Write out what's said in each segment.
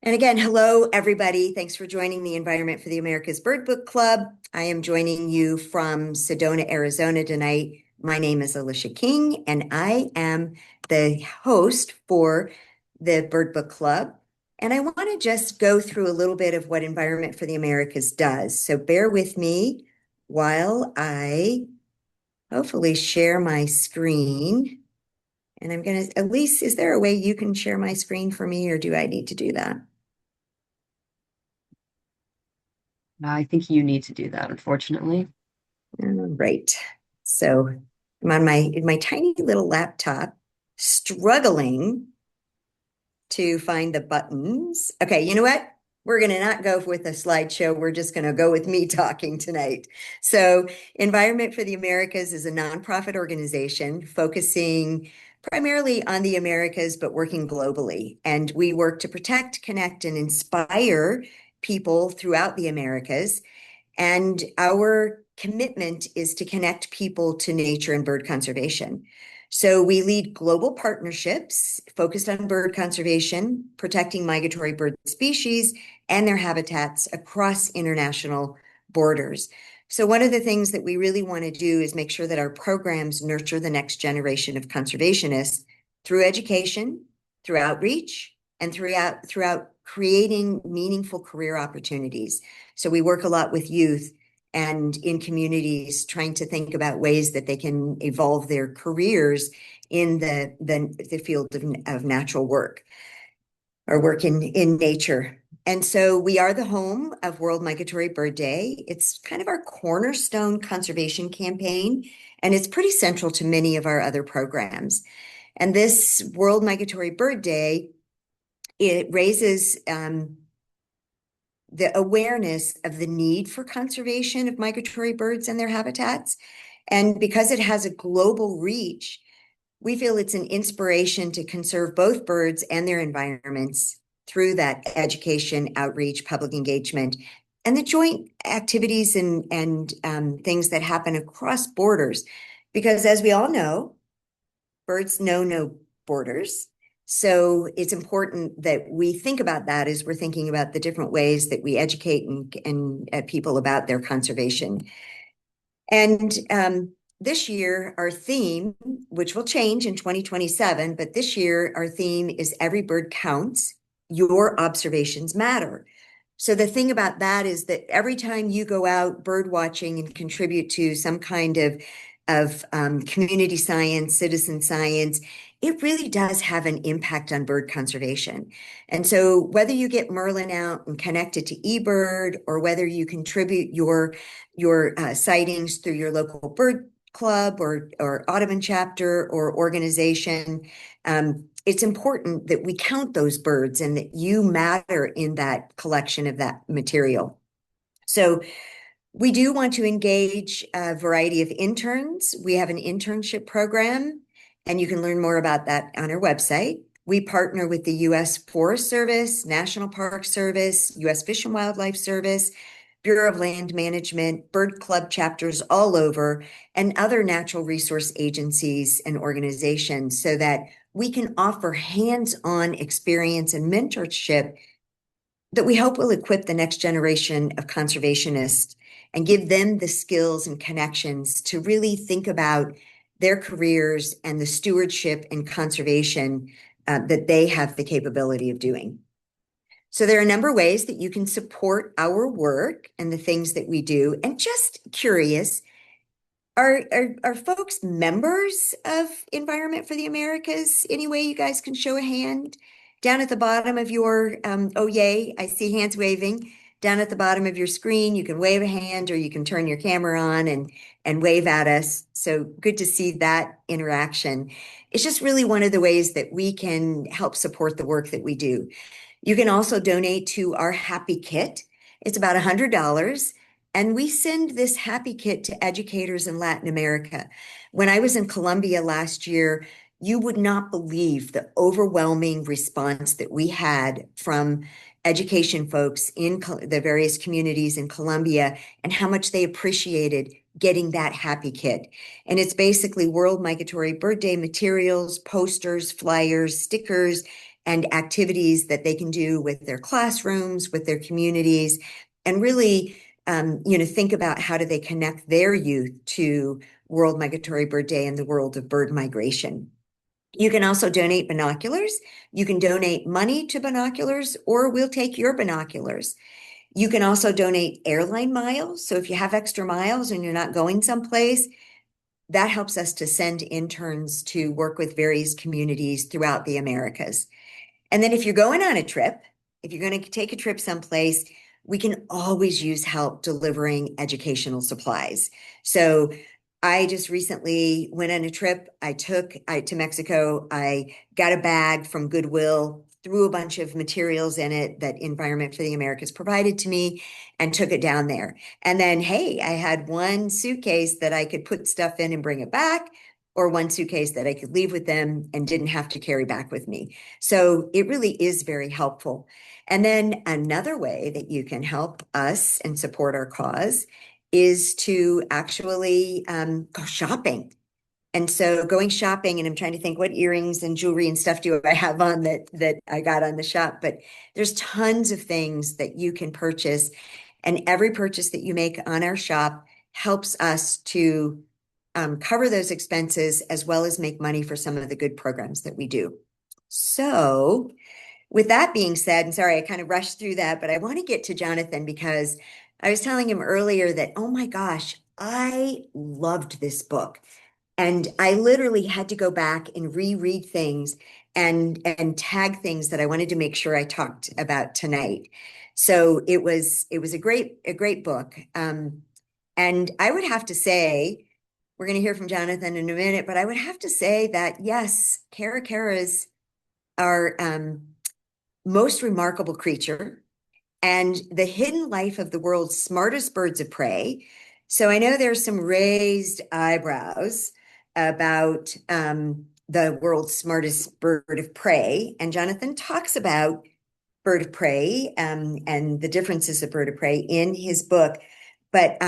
And again, hello, everybody. Thanks for joining the Environment for the Americas Bird Book Club. I am joining you from Sedona, Arizona tonight. My name is Alicia King, and I am the host for the Bird Book Club. And I want to just go through a little bit of what Environment for the Americas does. So bear with me while I hopefully share my screen. And I'm going to, Elise, is there a way you can share my screen for me, or do I need to do that? I think you need to do that, unfortunately. Right. So I'm on my tiny little laptop, struggling to find the buttons. Okay, you know what? We're going to not go with a slideshow. We're just going to go with me talking tonight. So, Environment for the Americas is a nonprofit organization focusing primarily on the Americas, but working globally. And we work to protect, connect, and inspire people throughout the Americas. And our commitment is to connect people to nature and bird conservation. So we lead global partnerships focused on bird conservation, protecting migratory bird species and their habitats across international borders. So one of the things that we really want to do is make sure that our programs nurture the next generation of conservationists through education, through outreach, and throughout creating meaningful career opportunities. So we work a lot with youth and in communities trying to think about ways that they can evolve their careers in the field of natural work or work in nature. And so we are the home of World Migratory Bird Day. It's kind of our cornerstone conservation campaign, and it's pretty central to many of our other programs. And this World Migratory Bird Day, it raises the awareness of the need for conservation of migratory birds and their habitats. And because it has a global reach, we feel it's an inspiration to conserve both birds and their environments through that education, outreach, public engagement, and the joint activities and things that happen across borders. Because as we all know, birds know no borders. So it's important that we think about that as we're thinking about the different ways that we educate and people about their conservation. And this year, our theme, which will change in 2027, but this year, our theme is Every Bird Counts, Your Observations Matter. So the thing about that is that every time you go out bird watching and contribute to some kind of community science, citizen science, it really does have an impact on bird conservation. And so whether you get Merlin out and connect it to eBird, or whether you contribute your sightings through your local bird club or Audubon chapter or organization, it's important that we count those birds and that you matter in that collection of that material. So we do want to engage a variety of interns. We have an internship program, and you can learn more about that on our website. We partner with the U.S. Forest Service, National Park Service, U.S. Fish and Wildlife Service, Bureau of Land Management, bird club chapters all over, and other natural resource agencies and organizations so that we can offer hands-on experience and mentorship that we hope will equip the next generation of conservationists and give them the skills and connections to really think about their careers and the stewardship and conservation that they have the capability of doing. So there are a number of ways that you can support our work and the things that we do. And just curious, are folks members of Environment for the Americas? Any way you guys can show a hand? Down at the bottom of your, oh yay, I see hands waving. Down at the bottom of your screen, you can wave a hand or you can turn your camera on and wave at us. So good to see that interaction. It's just really one of the ways that we can help support the work that we do. You can also donate to our Happy Kit. It's about $100. And we send this Happy Kit to educators in Latin America. When I was in Colombia last year, you would not believe the overwhelming response that we had from education folks in the various communities in Colombia and how much they appreciated getting that Happy Kit. And it's basically World Migratory Bird Day materials, posters, flyers, stickers, and activities that they can do with their classrooms, with their communities, and really, think about how do they connect their youth to World Migratory Bird Day and the world of bird migration. You can also donate binoculars. You can donate money to binoculars, or we'll take your binoculars. You can also donate airline miles. So if you have extra miles and you're not going someplace, that helps us to send interns to work with various communities throughout the Americas. And then if you're going on a trip, if you're going to take a trip someplace, we can always use help delivering educational supplies. So I just recently went on a trip. I to Mexico. I got a bag from Goodwill, threw a bunch of materials in it that Environment for the Americas provided to me, and took it down there. And then, hey, I had one suitcase that I could put stuff in and bring it back, or one suitcase that I could leave with them and didn't have to carry back with me. So it really is very helpful. And then another way that you can help us and support our cause is to actually go shopping. And so going shopping, and I'm trying to think what earrings and jewelry and stuff do I have on that I got on the shop, but there's tons of things that you can purchase. And every purchase that you make on our shop helps us to cover those expenses as well as make money for some of the good programs that we do. So with that being said, and sorry, I kind of rushed through that, but I want to get to Jonathan because I was telling him earlier that, oh my gosh, I loved this book. And I literally had to go back and reread things and tag things that I wanted to make sure I talked about tonight. So it was a great book. And I would have to say, we're going to hear from Jonathan in a minute, but I would have to say that yes, caracaras are most remarkable creature and the hidden life of the world's smartest birds of prey. So I know there's some raised eyebrows about the world's smartest bird of prey. And Jonathan talks about bird of prey and the differences of bird of prey in his book. But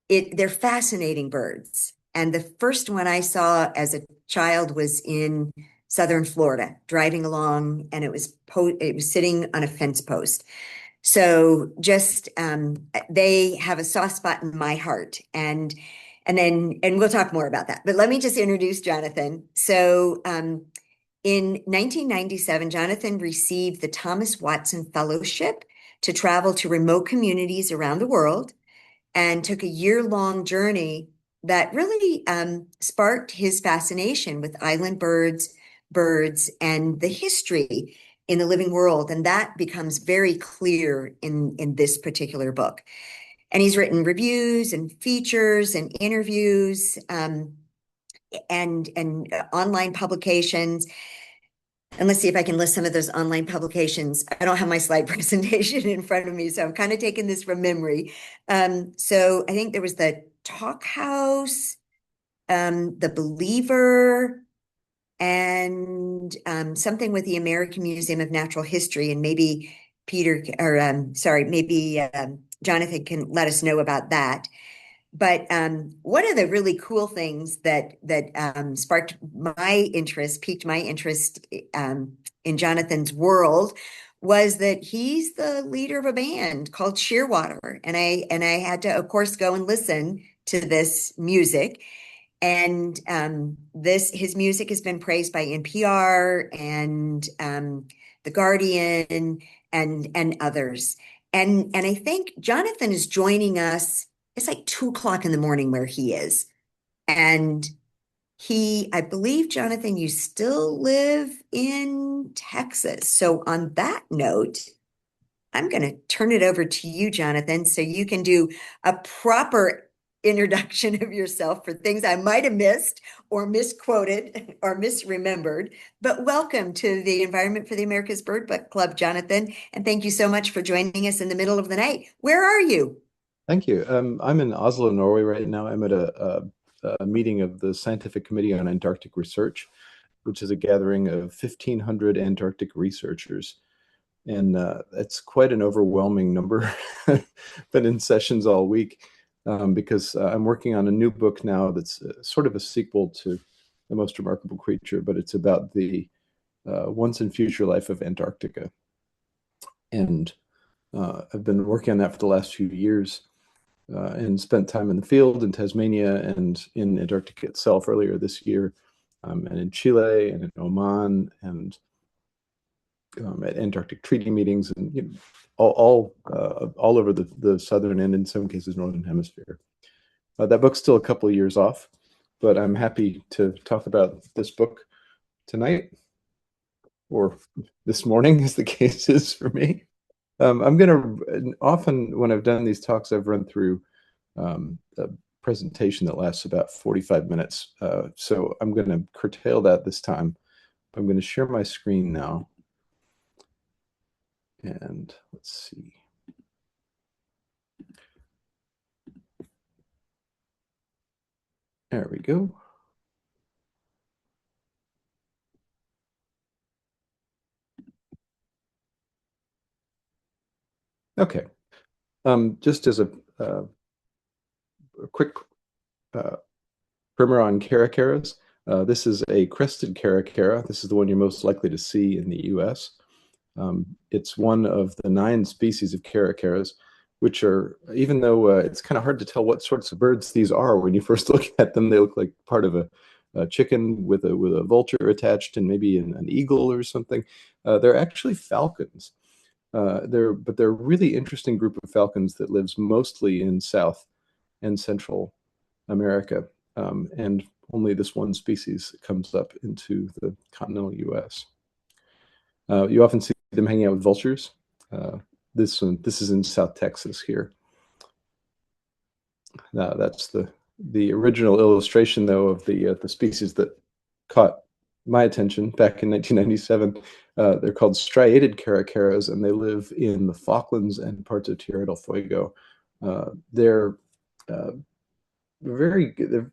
they're fascinating birds. And the first one I saw as a child was in Southern Florida, driving along, and it was sitting on a fence post. So just they have a soft spot in my heart, and we'll talk more about that. But let me just introduce Jonathan. So in 1997, Jonathan received the Thomas Watson Fellowship to travel to remote communities around the world, and took a year-long journey that really sparked his fascination with island birds, and the history in the living world. And that becomes very clear in this particular book. And he's written reviews and features and interviews and online publications. And let's see if I can list some of those online publications. I don't have my slide presentation in front of me, so I'm kind of taking this from memory. So I think there was the Talk House, the Believer, and something with the American Museum of Natural History. And maybe Jonathan can let us know about that. But one of the really cool things that piqued my interest in Jonathan's world was that he's the leader of a band called Shearwater. And I had to, of course, go and listen to this music. And his music has been praised by NPR and The Guardian and others. And I think Jonathan is joining us. It's like 2:00 in the morning where he is. And I believe, Jonathan, you still live in Texas. So on that note, I'm going to turn it over to you, Jonathan, so you can do a proper introduction of yourself for things I might have missed or misquoted or misremembered. But welcome to the Environment for the Americas Bird Book Club, Jonathan. And thank you so much for joining us in the middle of the night. Where are you? Thank you. I'm in Oslo, Norway right now. I'm at a meeting of the Scientific Committee on Antarctic Research, which is a gathering of 1,500 Antarctic researchers. And it's quite an overwhelming number. Been in sessions all week because I'm working on a new book now that's sort of a sequel to The Most Remarkable Creature, but it's about the Once and Future Life of Antarctica. And I've been working on that for the last few years and spent time in the field in Tasmania and in Antarctica itself earlier this year, and in Chile and in Oman and at Antarctic treaty meetings and all over the southern and in some cases northern hemisphere. That book's still a couple of years off, but I'm happy to talk about this book tonight or this morning, as the case is for me. Often when I've done these talks, I've run through a presentation that lasts about 45 minutes. So I'm going to curtail that this time. I'm going to share my screen now. And let's see. There we go. Okay. Just as a quick primer on caracaras, this is a crested caracara. This is the one you're most likely to see in the US. It's one of the 9 species of caracaras, which are, even though it's kind of hard to tell what sorts of birds these are when you first look at them, they look like part of a chicken with a vulture attached and maybe an eagle or something. They're actually falcons. They're a really interesting group of falcons that lives mostly in South and Central America, and only this one species comes up into the continental US. You often see them hanging out with vultures. This is in South Texas here. That's the original illustration, though, of the species that caught my attention back in 1997. They're called striated caracaras, and they live in the Falklands and parts of Tierra del Fuego. They're they're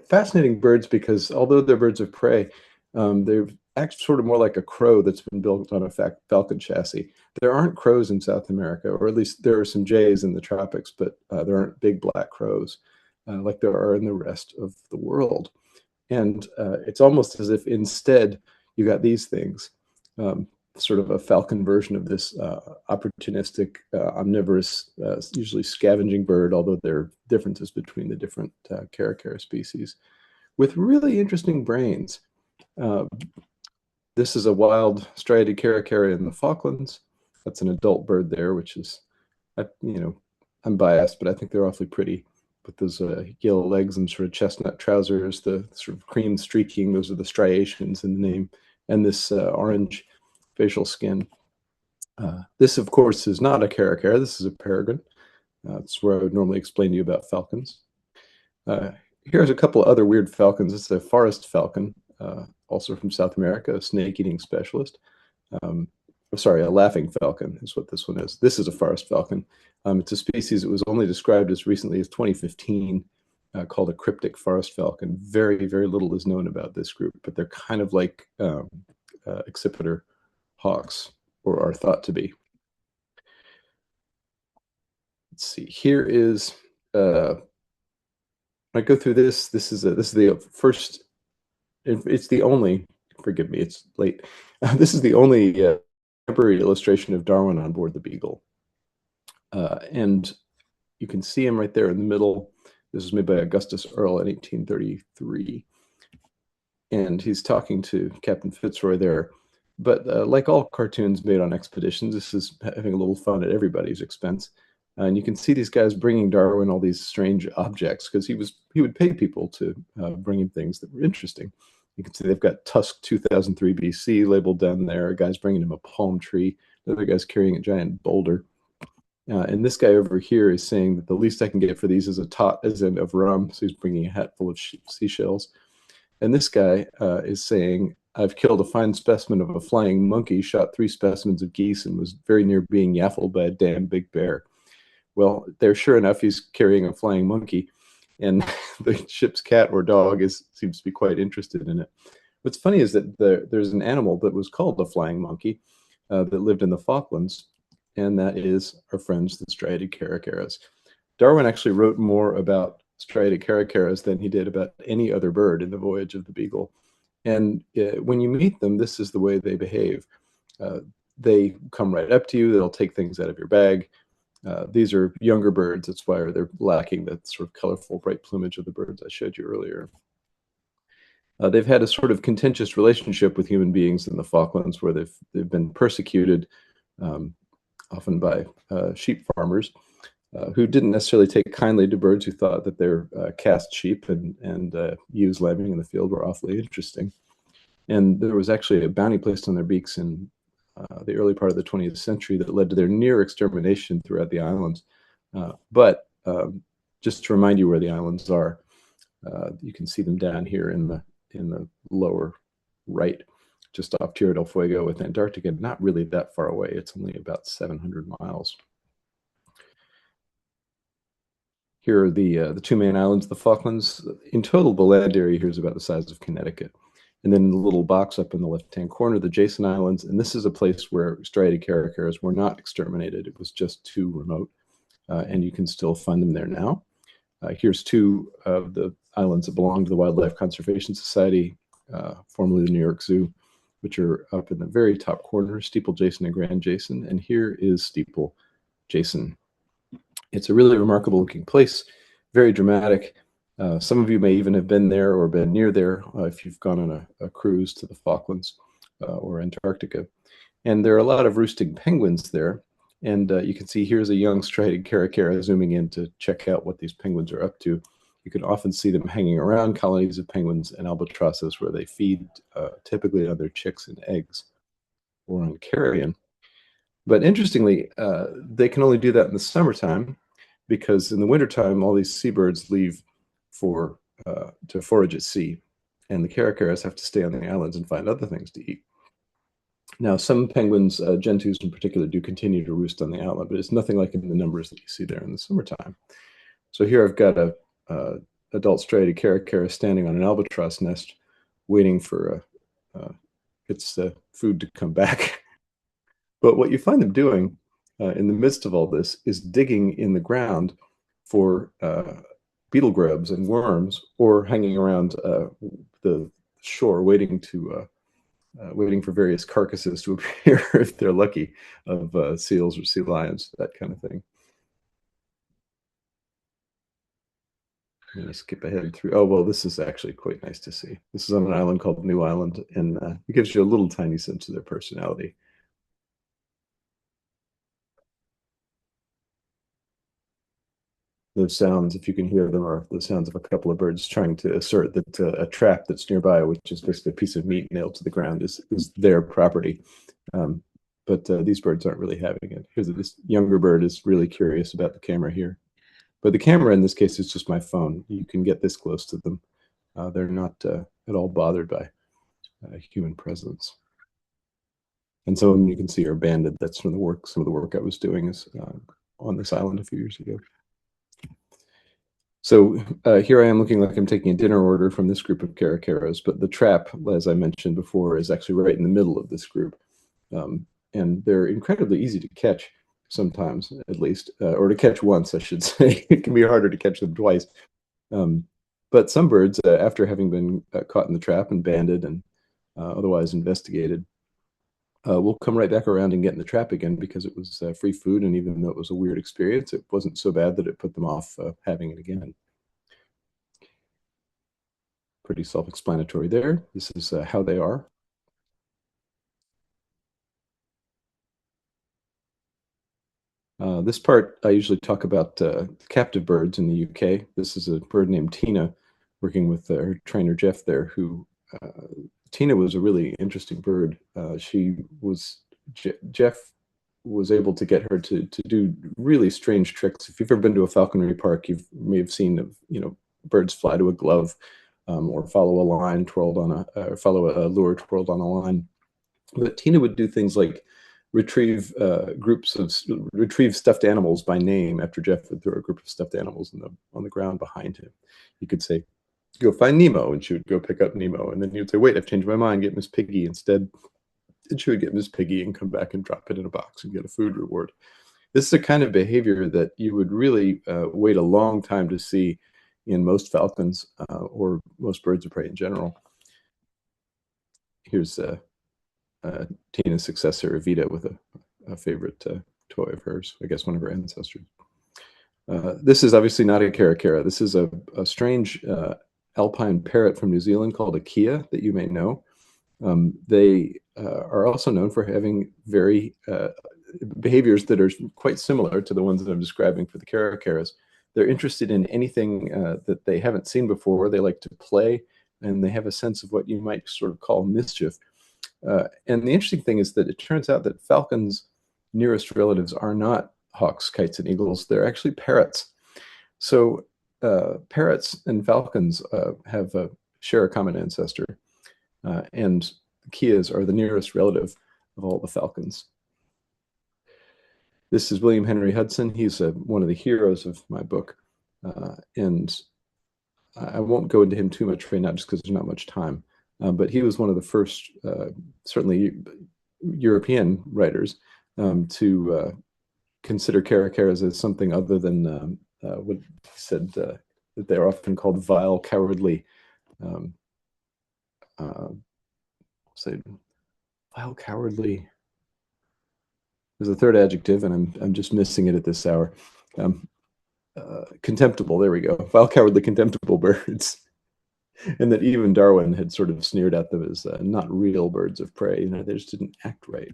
fascinating birds because although they're birds of prey, they're actually sort of more like a crow that's been built on a falcon chassis. There aren't crows in South America, or at least there are some jays in the tropics, but there aren't big black crows like there are in the rest of the world. And it's almost as if instead you got these things, sort of a falcon version of this opportunistic, omnivorous, usually scavenging bird, although there are differences between the different caracara species, with really interesting brains. This is a wild striated caracara in the Falklands. That's an adult bird there, which is, I'm biased, but I think they're awfully pretty. With those yellow legs and sort of chestnut trousers, the sort of cream streaking, those are the striations in the name, and this orange facial skin. This, of course, is not a caracara. This is a peregrine. That's where I would normally explain to you about falcons. Here's a couple of other weird falcons. It's a forest falcon, also from South America, a snake-eating specialist. Sorry, a laughing falcon is what this one is. This is a forest falcon. It's a species that was only described as recently as 2015, called a cryptic forest falcon. Very, very little is known about this group, but they're kind of like accipiter hawks, or are thought to be. Let's see. Here is. I go through this. This is the first. It's the only. Forgive me. It's late. This is the only temporary illustration of Darwin on board the Beagle. And you can see him right there in the middle. This was made by Augustus Earle in 1833. And he's talking to Captain Fitzroy there. But like all cartoons made on expeditions, this is having a little fun at everybody's expense. And you can see these guys bringing Darwin all these strange objects because he would pay people to bring him things that were interesting. You can see they've got Tusk 2003 BC labeled down there. A guy's bringing him a palm tree. Another guy's carrying a giant boulder. And this guy over here is saying that the least I can get for these is a tot, as in of rum. So he's bringing a hat full of seashells. And this guy is saying, I've killed a fine specimen of a flying monkey, shot 3 specimens of geese, and was very near being yaffled by a damn big bear. Well, there, sure enough, he's carrying a flying monkey, and the ship's cat or dog seems to be quite interested in it. What's funny is that there's an animal that was called a flying monkey that lived in the Falklands, and that is our friends, the striated caracaras. Darwin actually wrote more about striated caracaras than he did about any other bird in the voyage of the Beagle. And when you meet them, this is the way they behave. They come right up to you. They'll take things out of your bag. These are younger birds. That's why they're lacking that sort of colorful, bright plumage of the birds I showed you earlier. They've had a sort of contentious relationship with human beings in the Falklands, where they've been persecuted, often by sheep farmers, who didn't necessarily take kindly to birds who thought that their cast sheep and ewes lambing in the field were awfully interesting. And there was actually a bounty placed on their beaks in the early part of the 20th century that led to their near extermination throughout the islands. But just to remind you where the islands are, you can see them down here in the lower right, just off Tierra del Fuego with Antarctica, not really that far away. It's only about 700 miles. Here are the two main islands, the Falklands. In total, the land area here is about the size of Connecticut. And then the little box up in the left-hand corner, the Jason Islands. And this is a place where striated caracaras were not exterminated. It was just too remote. And you can still find them there now. Here's two of the islands that belong to the Wildlife Conservation Society, formerly the New York Zoo, which are up in the very top corner, Steeple Jason and Grand Jason. And here is Steeple Jason. It's a really remarkable looking place, very dramatic. Some of you may even have been there or been near there if you've gone on a cruise to the Falklands or Antarctica. And there are a lot of roosting penguins there. And you can see here's a young striated caracara zooming in to check out what these penguins are up to. You can often see them hanging around colonies of penguins and albatrosses where they feed typically on their chicks and eggs or on carrion. But interestingly, they can only do that in the summertime, because in the wintertime, all these seabirds leave to forage at sea, and the caracaras have to stay on the islands and find other things to eat. Now, some penguins, gentoos in particular, do continue to roost on the island, but it's nothing like in the numbers that you see there in the summertime. So here I've got a adult striated caracara standing on an albatross nest, waiting for its food to come back. But what you find them doing in the midst of all this is digging in the ground for beetle grubs and worms, or hanging around the shore waiting for various carcasses to appear if they're lucky, of seals or sea lions, that kind of thing. I'm going to skip ahead through. Oh, well, this is actually quite nice to see. This is on an island called New Island, and it gives you a little tiny sense of their personality. Those sounds, if you can hear them, are the sounds of a couple of birds trying to assert that a trap that's nearby, which is basically a piece of meat nailed to the ground, is their property. But these birds aren't really having it. This younger bird is really curious about the camera here. But the camera in this case is just my phone. You can get this close to them. They're not at all bothered by human presence. And some of them you can see are banded. That's from some of the work I was doing is on this island a few years ago. So here I am looking like I'm taking a dinner order from this group of caracaras, but the trap, as I mentioned before, is actually right in the middle of this group. And they're incredibly easy to catch sometimes, at least, or to catch once, I should say. It can be harder to catch them twice. But some birds, after having been caught in the trap and banded and otherwise investigated, will come right back around and get in the trap again, because it was free food, and even though it was a weird experience, it wasn't so bad that it put them off having it again. Pretty self-explanatory there. This is how they are. This part, I usually talk about captive birds in the UK. This is a bird named Tina, working with her trainer Jeff there, who Tina was a really interesting bird. Jeff was able to get her to do really strange tricks. If you've ever been to a falconry park, you may have seen birds fly to a glove, or follow a line twirled on follow a lure twirled on a line. But Tina would do things like retrieve stuffed animals by name after Jeff would throw a group of stuffed animals on the ground behind him. He could say, "Go find Nemo," and she would go pick up Nemo, and then he would say, "Wait, I've changed my mind, get Miss Piggy instead." And she would get Miss Piggy and come back and drop it in a box and get a food reward. This is a kind of behavior that you would really wait a long time to see in most falcons or most birds of prey in general. here's Tina's successor, Evita, with a favorite toy of hers, I guess one of her ancestors. This is obviously not a caracara. This is a strange alpine parrot from New Zealand called a kia that you may know. They are also known for having very behaviors that are quite similar to the ones that I'm describing for the caracaras. They're interested in anything that they haven't seen before. They like to play, and they have a sense of what you might sort of call mischief. And the interesting thing is that it turns out that falcons' nearest relatives are not hawks, kites, and eagles. They're actually parrots. So parrots and falcons share a common ancestor, and kias are the nearest relative of all the falcons. This is William Henry Hudson. He's one of the heroes of my book, and I won't go into him too much right now just because there's not much time. But he was one of the first, certainly European writers to consider caracaras as something other than what he said that they're often called vile, cowardly. Say vile, cowardly. There's a third adjective, and I'm just missing it at this hour. Contemptible. There we go. Vile, cowardly, contemptible birds. And that even Darwin had sort of sneered at them as not real birds of prey. You know, they just didn't act right.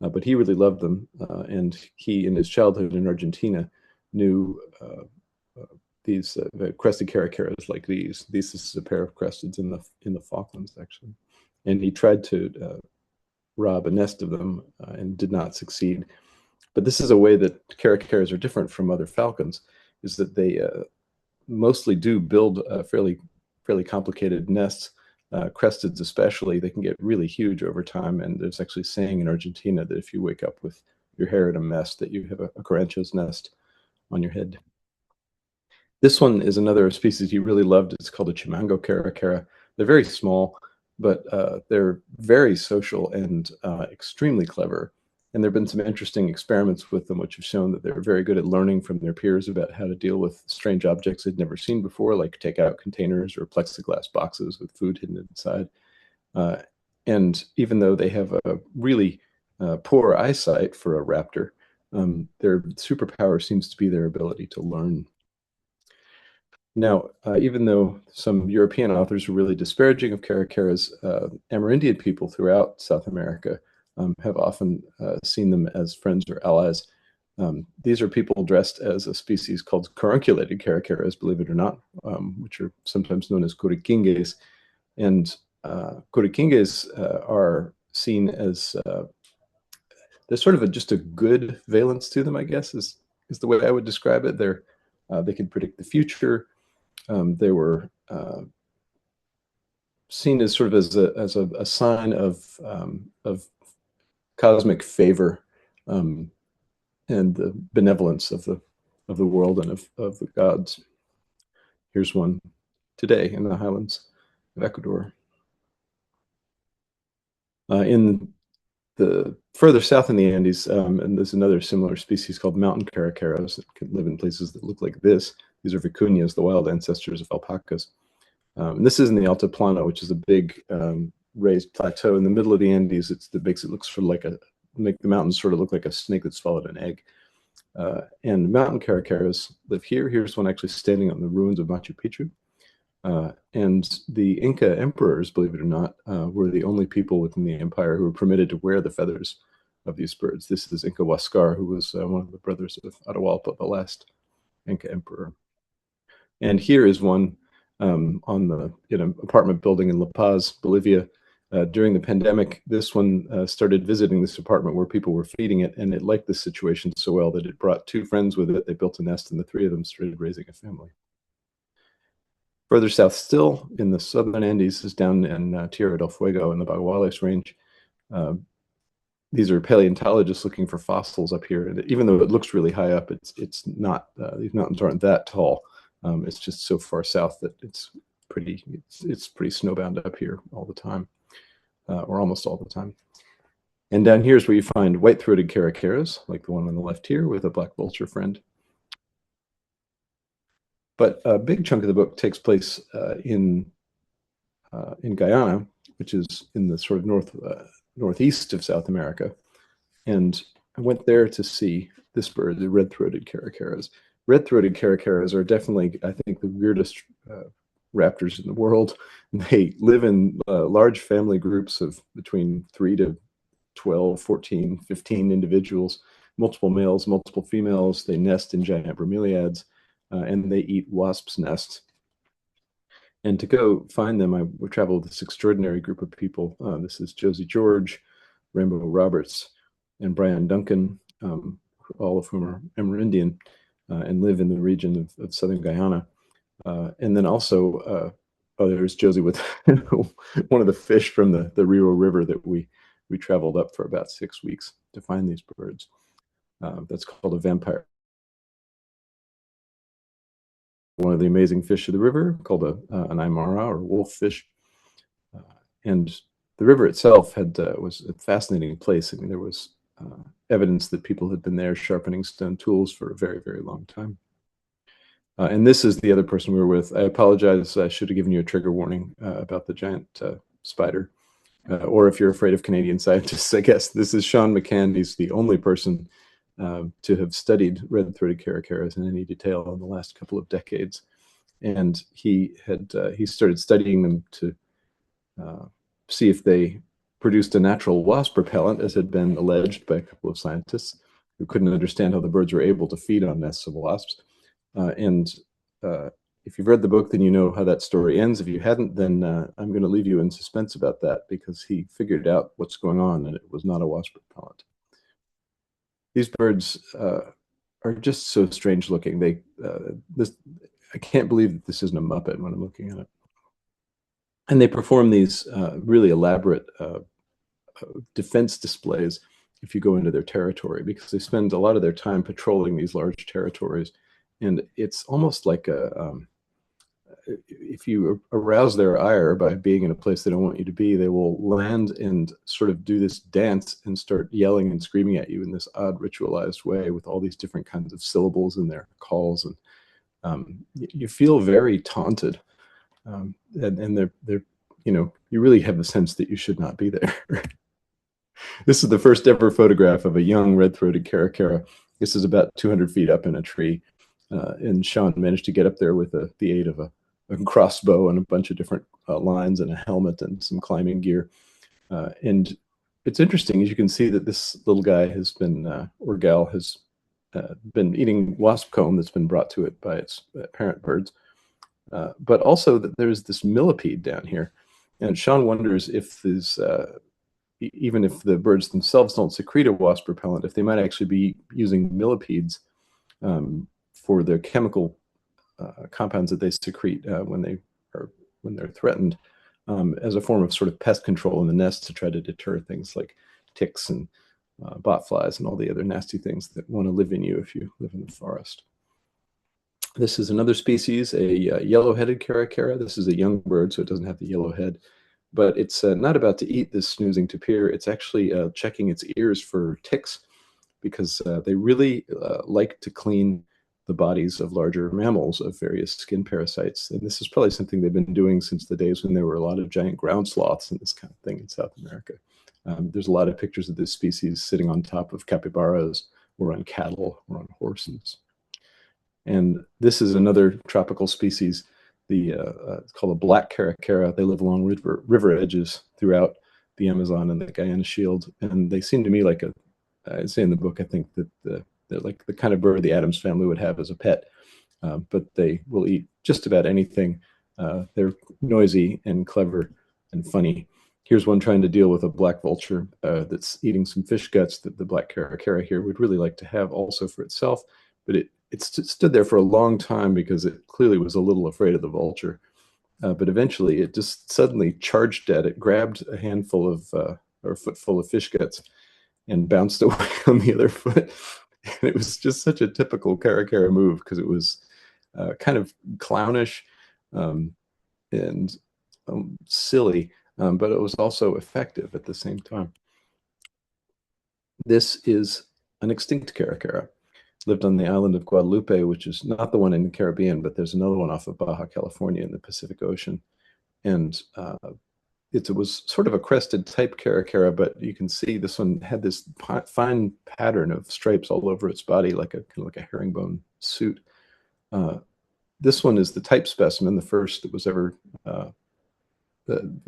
But he really loved them, and he, in his childhood in Argentina, knew these crested caracaras like these. This is a pair of cresteds in the Falklands, actually. And he tried to rob a nest of them and did not succeed. But this is a way that caracaras are different from other falcons, is that they mostly do build fairly complicated nests. Cresteds especially, they can get really huge over time. And there's actually saying in Argentina that if you wake up with your hair in a mess, that you have a carancho's nest on your head. This one is another species he really loved. It's called a chimango caracara. They're very small, but they're very social and extremely clever. And there have been some interesting experiments with them, which have shown that they're very good at learning from their peers about how to deal with strange objects they'd never seen before, like takeout containers or plexiglass boxes with food hidden inside. And even though they have a really poor eyesight for a raptor, their superpower seems to be their ability to learn. Now, even though some European authors are really disparaging of caracaras, Amerindian people throughout South America have often seen them as friends or allies. These are people dressed as a species called carunculated caracaras, believe it or not, which are sometimes known as curiquingues. And curiquingues are seen as there's sort of just a good valence to them, I guess, is the way I would describe it. They can predict the future. They were seen as sort of as a sign of cosmic favor and the benevolence of the world and of the gods. Here's one today in the highlands of Ecuador. In the further south in the Andes, and there's another similar species called mountain caracaras that can live in places that look like this. These are vicuñas, the wild ancestors of alpacas. And this is in the Altiplano, which is a big raised plateau in the middle of the Andes. That makes it look sort of make the mountains sort of look like a snake that swallowed an egg. And mountain caracaras live here. Here's one actually standing on the ruins of Machu Picchu. And the Inca emperors, believe it or not, were the only people within the empire who were permitted to wear the feathers of these birds. This is Inca Huascar, who was one of the brothers of Atahualpa, the last Inca emperor. And here is one in an apartment building in La Paz, Bolivia. During the pandemic, this one started visiting this apartment where people were feeding it, and it liked this situation so well that it brought two friends with it. They built a nest, and the three of them started raising a family. Further south still, in the southern Andes, is down in Tierra del Fuego in the Baguales range. These are paleontologists looking for fossils up here. And even though it looks really high up, it's not. These mountains aren't that tall. It's just so far south that it's pretty snowbound up here all the time, or almost all the time. And down here is where you find white-throated caracaras, like the one on the left here, with a black vulture friend. But a big chunk of the book takes place in Guyana, which is in the sort of northeast of South America. And I went there to see this bird, the red-throated caracaras. Red-throated caracaras are definitely, I think, the weirdest raptors in the world. They live in large family groups of between 3 to 12, 14, 15 individuals, multiple males, multiple females. They nest in giant bromeliads, and they eat wasps' nests. And to go find them, I traveled with this extraordinary group of people. This is Josie George, Rambo Roberts, and Brian Duncan, all of whom are Amerindian and live in the region of southern Guyana. And then also, there's Josie with one of the fish from the Rio River that we traveled up for about 6 weeks to find these birds. That's called a vampire. One of the amazing fish of the river, called an aymara or wolf fish. And the river itself was a fascinating place. I mean, there was evidence that people had been there sharpening stone tools for a very, very long time. And this is the other person we were with. I apologize. I should have given you a trigger warning about the giant spider. Or if you're afraid of Canadian scientists, I guess. This is Sean McCann. He's the only person to have studied red-throated caracaras in any detail in the last couple of decades. And he started studying them to see if they produced a natural wasp repellent, as had been alleged by a couple of scientists who couldn't understand how the birds were able to feed on nests of wasps. If you've read the book, then you know how that story ends. If you hadn't, then I'm going to leave you in suspense about that, because he figured out what's going on, and it was not a wasp repellent. These birds are just so strange looking. I can't believe that this isn't a Muppet when I'm looking at it. And they perform these really elaborate defense displays if you go into their territory, because they spend a lot of their time patrolling these large territories. And it's almost like if you arouse their ire by being in a place they don't want you to be, they will land and sort of do this dance and start yelling and screaming at you in this odd ritualized way with all these different kinds of syllables in their calls. And you feel very taunted. And they're you really have the sense that you should not be there. This is the first ever photograph of a young red-throated caracara. This is about 200 feet up in a tree. And Sean managed to get up there with the aid of a crossbow and a bunch of different lines and a helmet and some climbing gear. And it's interesting, as you can see, that this little guy has been, or gal has been eating wasp comb that's been brought to it by its parent birds. But also that there's this millipede down here. And Sean wonders if these, even if the birds themselves don't secrete a wasp repellent, if they might actually be using millipedes for the chemical compounds that they secrete when they're threatened, as a form of sort of pest control in the nest to try to deter things like ticks and botflies and all the other nasty things that want to live in you if you live in the forest. This is another species, a yellow-headed caracara. This is a young bird, so it doesn't have the yellow head. But it's not about to eat this snoozing tapir. It's actually checking its ears for ticks, because they really like to clean the bodies of larger mammals of various skin parasites. And this is probably something they've been doing since the days when there were a lot of giant ground sloths and this kind of thing in South America. There's a lot of pictures of this species sitting on top of capybaras or on cattle or on horses. And this is another tropical species, it's called a black caracara. They live along river edges throughout the Amazon and the Guyana Shield. And they seem to me like I say in the book, I think that they're like the kind of bird the Addams family would have as a pet, but they will eat just about anything. They're noisy and clever and funny. Here's one trying to deal with a black vulture that's eating some fish guts that the black caracara here would really like to have also for itself, but it stood there for a long time because it clearly was a little afraid of the vulture. But eventually it just suddenly charged at it, grabbed a handful of, or a footful of fish guts and bounced away on the other foot. And it was just such a typical caracara move because it was kind of clownish and silly, but it was also effective at the same time. This is an extinct caracara. Lived on the island of Guadalupe, which is not the one in the Caribbean, but there's another one off of Baja California in the Pacific Ocean. And it was sort of a crested type caracara, but you can see this one had this fine pattern of stripes all over its body, like a kind of like a herringbone suit. This one is the type specimen, the first that was ever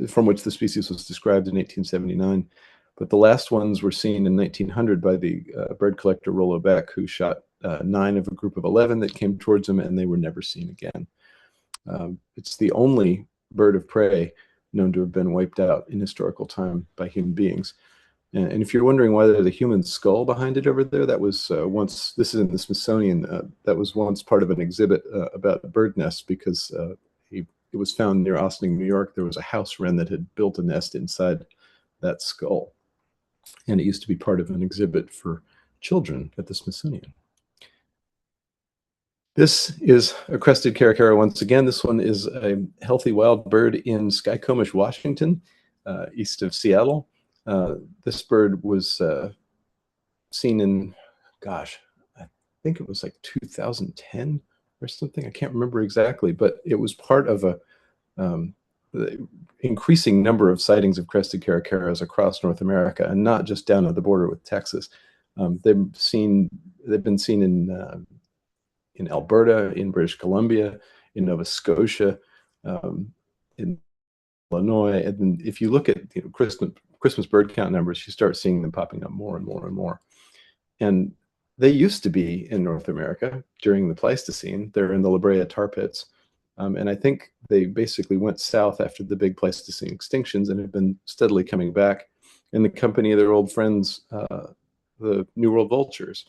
from which the species was described in 1879. But the last ones were seen in 1900 by the bird collector Rollo Beck, who shot 9 of a group of 11 that came towards him, and they were never seen again. It's the only bird of prey known to have been wiped out in historical time by human beings. And if you're wondering why there's a human skull behind it over there, that was once, this is in the Smithsonian, that was once part of an exhibit about a bird nest, because it was found near Ossining, New York. There was a house wren that had built a nest inside that skull. And it used to be part of an exhibit for children at the Smithsonian. This is a crested caracara once again. This one is a healthy wild bird in Skykomish, Washington, east of Seattle. This bird was seen in, gosh, I think it was like 2010 or something. I can't remember exactly, but it was part of a increasing number of sightings of crested caracaras across North America, and not just down at the border with Texas. They've been seen in Alberta, in British Columbia, in Nova Scotia, in Illinois. And then if you look at Christmas bird count numbers, you start seeing them popping up more and more and more. And they used to be in North America during the Pleistocene. They're in the La Brea tar pits. And I think they basically went south after the big Pleistocene extinctions and have been steadily coming back in the company of their old friends, the New World vultures.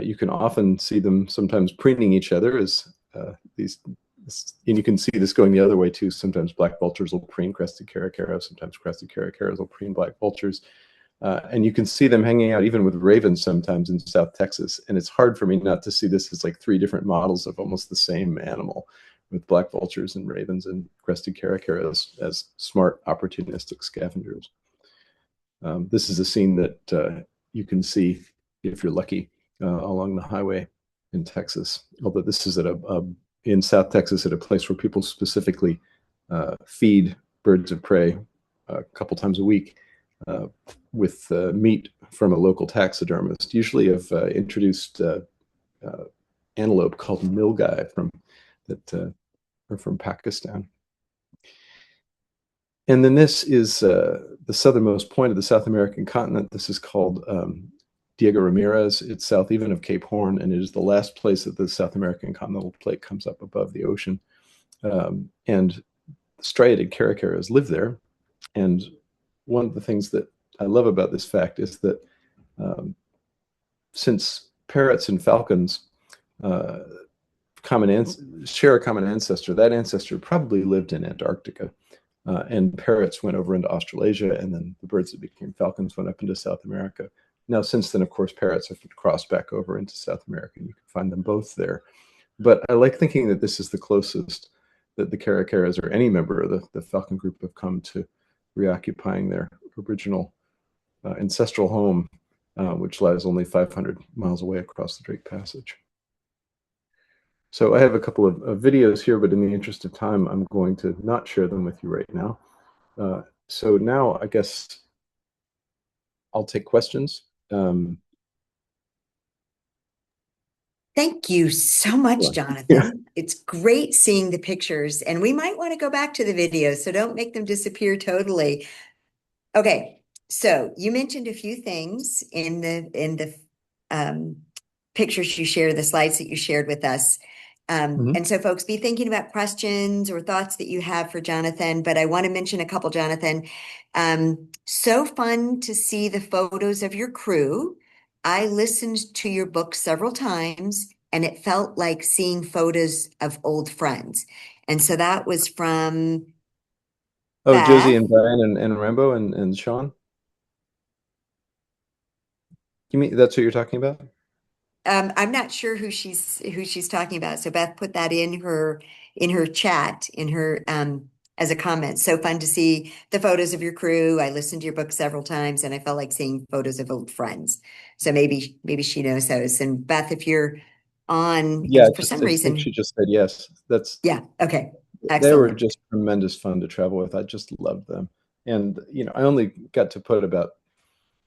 You can often see them sometimes preening each other as and you can see this going the other way too. Sometimes black vultures will preen crested caracara, sometimes crested caracaras will preen black vultures. And you can see them hanging out even with ravens sometimes in South Texas. And it's hard for me not to see this as like 3 different models of almost the same animal, with black vultures and ravens and crested caracaras as smart, opportunistic scavengers. This is a scene that you can see if you're lucky along the highway in Texas. Although this is at in South Texas at a place where people specifically feed birds of prey a couple times a week with meat from a local taxidermist, usually of introduced antelope called nilgai from Pakistan. And then this is the southernmost point of the South American continent. This is called Diego Ramirez. It's south even of Cape Horn, and it is the last place that the South American continental plate comes up above the ocean. And striated caracaras live there. And one of the things that I love about this fact is that since parrots and falcons share a common ancestor, that ancestor probably lived in Antarctica. And parrots went over into Australasia, and then the birds that became falcons went up into South America. Now, since then, of course, parrots have crossed back over into South America, and you can find them both there. But I like thinking that this is the closest that the caracaras or any member of the falcon group have come to reoccupying their original ancestral home, which lies only 500 miles away across the Drake Passage. So I have a couple of videos here, but in the interest of time, I'm going to not share them with you right now. So now I guess I'll take questions. Thank you so much, Jonathan. Yeah. It's great seeing the pictures, and we might want to go back to the videos, so don't make them disappear totally. Okay, so you mentioned a few things in the pictures you shared, the slides that you shared with us. And so folks, be thinking about questions or thoughts that you have for Jonathan, but I want to mention a couple, Jonathan. So fun to see the photos of your crew. I listened to your book several times, and it felt like seeing photos of old friends. And so that was from Beth. Josie and Brian and Rambo and Sean? You mean that's what you're talking about? I'm not sure who she's talking about. So Beth put that in her chat, as a comment. So fun to see the photos of your crew. I listened to your book several times, and I felt like seeing photos of old friends. So maybe she knows those. And Beth, if you're on, yeah, for some reason, I think she just said yes. Yeah. Okay. Excellent. They were just tremendous fun to travel with. I just loved them. And I only got to put about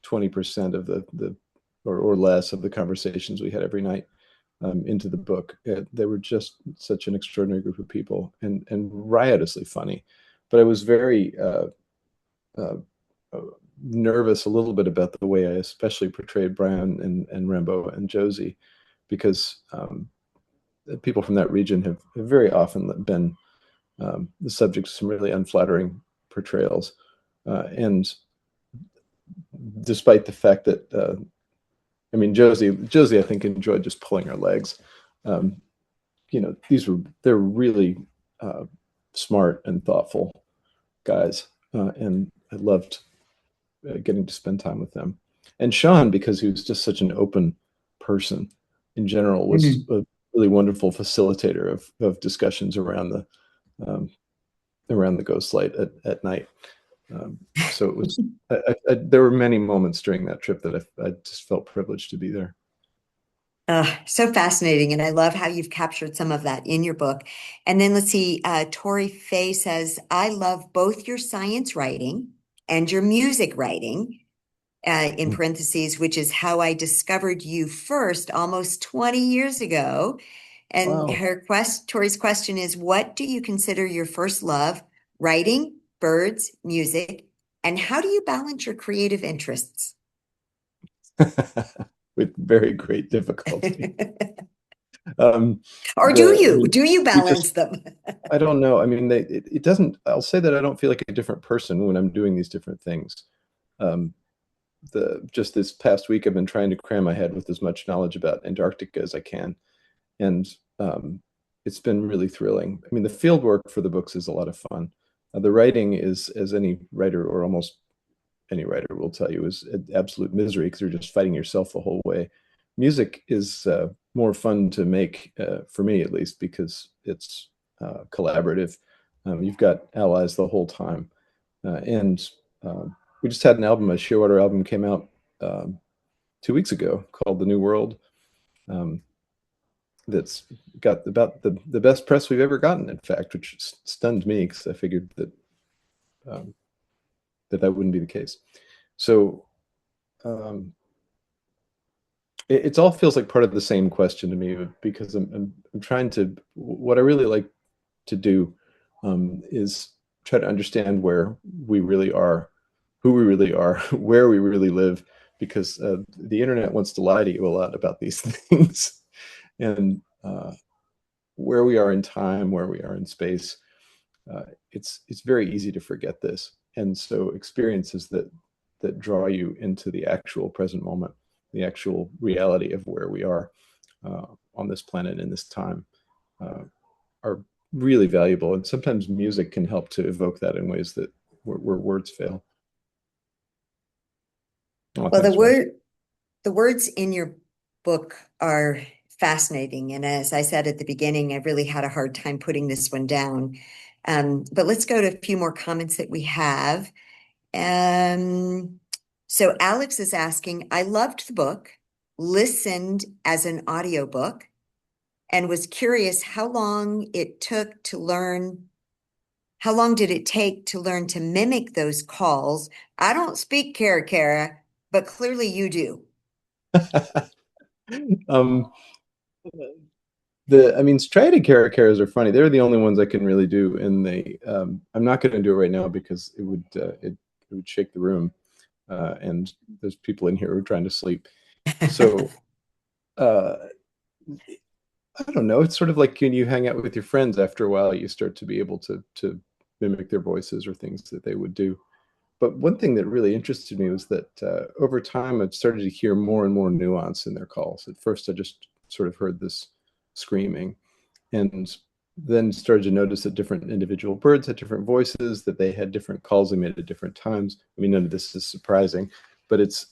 20% of the or less of the conversations we had every night into the book. They were just such an extraordinary group of people, and riotously funny. But I was very uh, nervous a little bit about the way I especially portrayed Brian and Rambo and Josie, because people from that region have very often been the subject of some really unflattering portrayals. And despite the fact that, Josie, I think, enjoyed just pulling her legs. They're really smart and thoughtful guys. And I loved getting to spend time with them. And Sean, because he was just such an open person in general, was a really wonderful facilitator of discussions around the ghost light at night. So it was. There were many moments during that trip that I just felt privileged to be there. So fascinating. And I love how you've captured some of that in your book. And then let's see, Tori Faye says, I love both your science writing and your music writing, in parentheses, which is how I discovered you first almost 20 years ago. And Wow. Tori's question is, what do you consider your first love? Writing, birds, music, and how do you balance your creative interests? With very great difficulty. Or do you balance them? I don't know. It doesn't. I'll say that I don't feel like a different person when I'm doing these different things. Um, just this past week, I've been trying to cram my head with as much knowledge about Antarctica as I can, and it's been really thrilling. The field work for the books is a lot of fun. The writing is, as any writer or almost any writer will tell you, is absolute misery because you're just fighting yourself the whole way. Music is more fun to make, for me at least, because it's collaborative. You've got allies the whole time. And we just had an album, a Shearwater album came out 2 weeks ago called The New World. That's got about the best press we've ever gotten, in fact, which stunned me because I figured that that wouldn't be the case. So it all feels like part of the same question to me, because I'm trying to, what I really like to do is try to understand where we really are, who we really are, where we really live, because the internet wants to lie to you a lot about these things. And where we are in time, where we are in space, it's very easy to forget this. And so experiences that draw you into the actual present moment, the actual reality of where we are on this planet in this time, are really valuable. And sometimes music can help to evoke that in ways that where words fail. Well, the words in your book are fascinating. And as I said at the beginning, I really had a hard time putting this one down. But let's go to a few more comments that we have. So Alex is asking, I loved the book, listened as an audiobook, and was curious how long did it take to learn to mimic those calls? I don't speak caracara, but clearly you do. Striated caracaras are funny. They're the only ones I can really do, and I'm not going to do it right now because it would shake the room, and there's people in here who are trying to sleep. So I don't know. It's sort of like when you hang out with your friends. After a while, you start to be able to mimic their voices or things that they would do. But one thing that really interested me was that over time, I've started to hear more and more nuance in their calls. At first, I just sort of heard this screaming, and then started to notice that different individual birds had different voices, that they had different calls they made at different times. None of this is surprising, but it's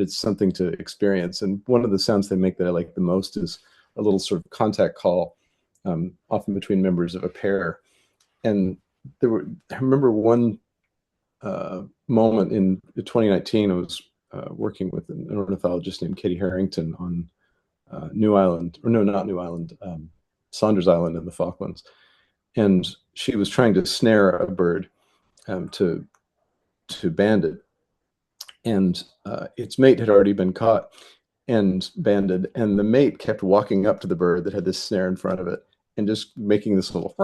something to experience. And one of the sounds they make that I like the most is a little sort of contact call, often between members of a pair. And I remember one moment in 2019, I was working with an ornithologist named Katie Harrington on New Island, or no, not New Island, Saunders Island in the Falklands. And she was trying to snare a bird to to banded, and its mate had already been caught and banded, and the mate kept walking up to the bird that had this snare in front of it and just making this little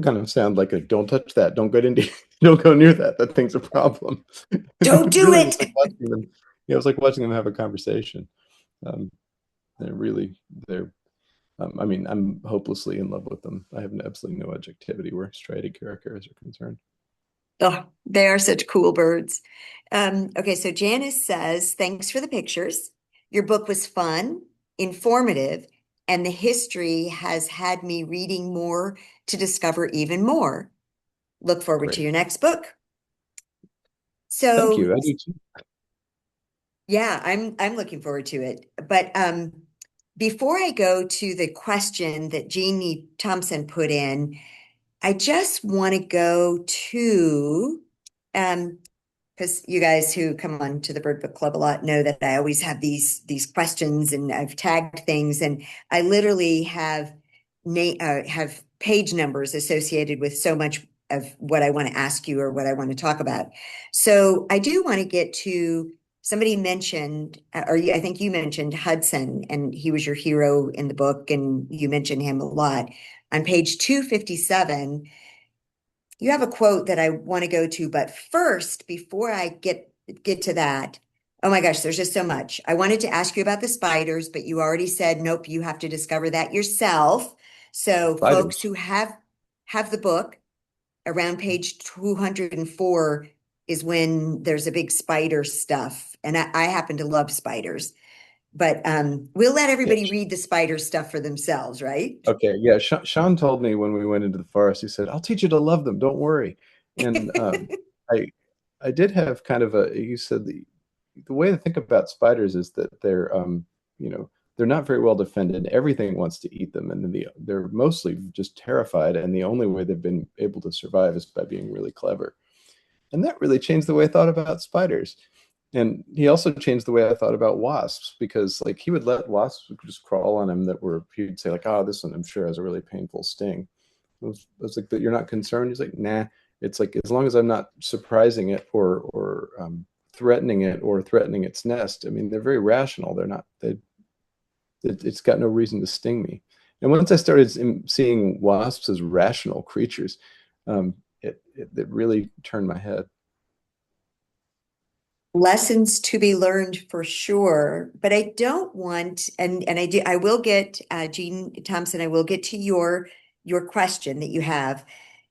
kind of sound like a don't touch that, don't get into, don't go near that, that thing's a problem. Don't do really it. was like watching them, yeah, it was like watching them have a conversation. They're really, I mean, I'm hopelessly in love with them. I have absolutely no objectivity where striated caracaras are concerned. Oh, they are such cool birds. Okay, so Janice says, thanks for the pictures. Your book was fun, informative, and the history has had me reading more to discover even more. Look forward to Great. your next book. Thank So you. I do too. yeah, I'm looking forward to it. But before I go to the question that Jeannie Thompson put in, I just want to go to because you guys who come on to the Bird Book Club a lot know that I always have these questions, and I've tagged things, and I literally have page numbers associated with so much of what I want to ask you or what I want to talk about. So I do want to get to somebody mentioned, I think you mentioned Hudson, and he was your hero in the book, and you mentioned him a lot. On page 257, you have a quote that I want to go to, but first, before I get to that, oh my gosh, there's just so much. I wanted to ask you about the spiders, but you already said, nope, you have to discover that yourself. So Spiders. folks who have the book, around page 204 is when there's a big spider stuff. And I happen to love spiders. But we'll let everybody read the spider stuff for themselves, right? Okay, yeah. Sean told me when we went into the forest, he said, "I'll teach you to love them. Don't worry." And I did have kind of a. He said the way to think about spiders is that they're you know, they're not very well defended. Everything wants to eat them, and they're mostly just terrified. And the only way they've been able to survive is by being really clever. And that really changed the way I thought about spiders. And he also changed the way I thought about wasps, because like he would let wasps just crawl on him he'd say like, oh, this one I'm sure has a really painful sting. I was like, but you're not concerned? He's like, nah. It's like, as long as I'm not surprising it or threatening it or threatening its nest. I mean, they're very rational. It's got no reason to sting me. And once I started seeing wasps as rational creatures, it really turned my head. Lessons to be learned for sure, but I don't want, and I will get, Jean Thompson, I will get to your question that you have.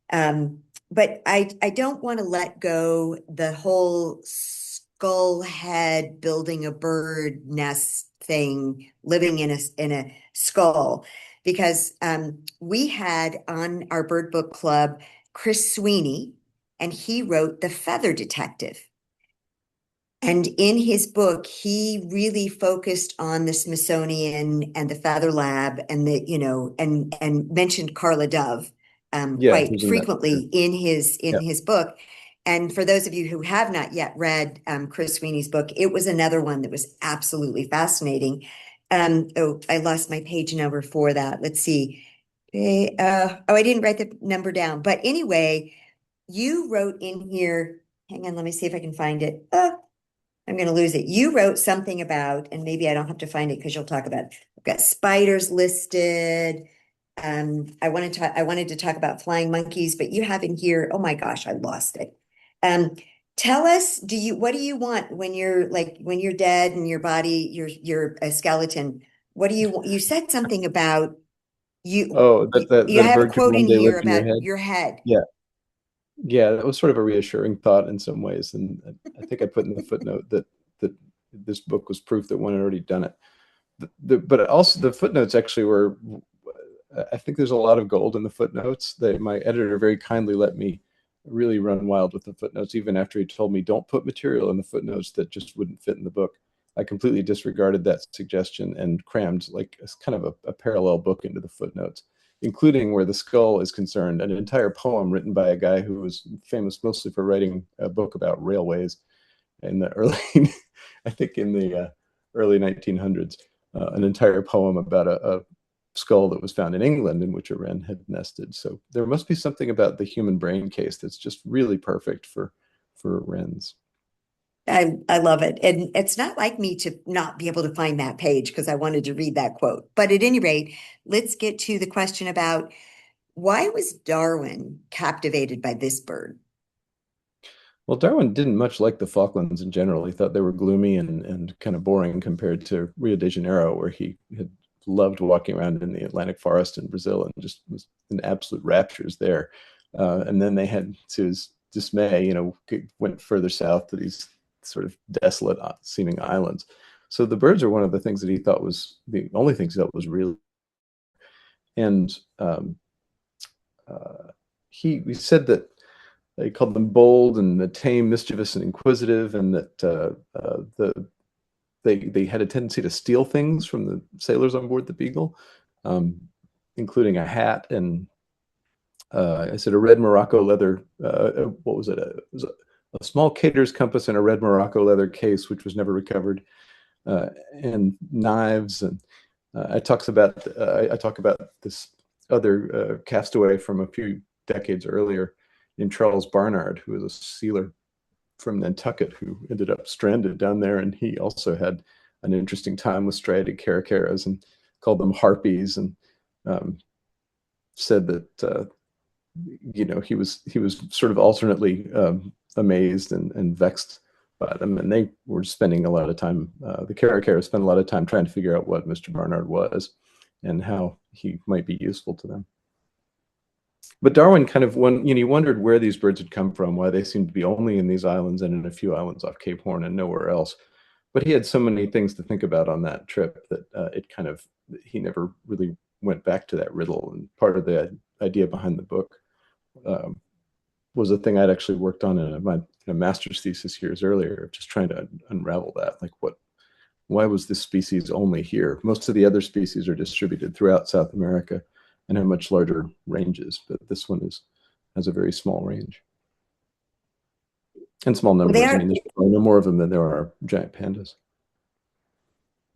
But I don't want to let go the whole skull head building a bird nest thing, living in a skull, because we had on our Bird Book Club Chris Sweeney, and he wrote The Feather Detective. And in his book, he really focused on the Smithsonian and the Feather Lab, and and mentioned Carla Dove quite frequently in his book. And for those of you who have not yet read Chris Sweeney's book, it was another one that was absolutely fascinating. Oh, I lost my page number for that. Let's see. I didn't write the number down. But anyway, you wrote in here, hang on, let me see if I can find it. I'm going to lose it. You wrote something about, and maybe I don't have to find it because you'll talk about it. I've got spiders listed. I wanted to talk about flying monkeys, but you have in here, oh my gosh, I lost it. Tell us, what do you want when you're dead and your body, you're a skeleton? What do you said something about you. Oh, you have a bird could quote one in day here live in your about head. your head. Yeah. Yeah, that was sort of a reassuring thought in some ways. And I think I put in the footnote that this book was proof that one had already done it. But also the footnotes actually were, I think there's a lot of gold in the footnotes. My editor very kindly let me really run wild with the footnotes, even after he told me don't put material in the footnotes that just wouldn't fit in the book. I completely disregarded that suggestion and crammed like kind of a parallel book into the footnotes, including, where the skull is concerned, an entire poem written by a guy who was famous mostly for writing a book about railways in the early, I think in the early 1900s, an entire poem about skull that was found in England in which a wren had nested. So there must be something about the human brain case that's just really perfect for wrens. I love it. And it's not like me to not be able to find that page because I wanted to read that quote. But at any rate, let's get to the question about why was Darwin captivated by this bird? Well, Darwin didn't much like the Falklands in general. He thought they were gloomy and kind of boring compared to Rio de Janeiro, where he had loved walking around in the Atlantic forest in Brazil and just was in absolute raptures there. And then they had, to his dismay, went further south to these sort of desolate seeming islands. So the birds are one of the things that he thought was the only things he thought was really. And he said that he called them bold and tame, mischievous, and inquisitive, and that they had a tendency to steal things from the sailors on board the Beagle, including a hat and I said a red Morocco leather. What was it? It was a small caterer's compass and a red Morocco leather case, which was never recovered, and knives. And I talk about this other castaway from a few decades earlier named Charles Barnard, who was a sealer from Nantucket who ended up stranded down there. And he also had an interesting time with striated caracaras and called them harpies, and said that he was sort of alternately amazed and vexed by them. And they were spending a lot of time, the caracara spent a lot of time trying to figure out what Mr. Barnard was and how he might be useful to them. But Darwin kind of he wondered where these birds had come from, why they seemed to be only in these islands and in a few islands off Cape Horn and nowhere else. But he had so many things to think about on that trip that he never really went back to that riddle. And part of the idea behind the book was a thing I'd actually worked on in my master's thesis years earlier, just trying to unravel that. Like, why was this species only here? Most of the other species are distributed throughout South America and have much larger ranges, but this one has a very small range and small numbers. I mean, there's probably no more of them than there are giant pandas.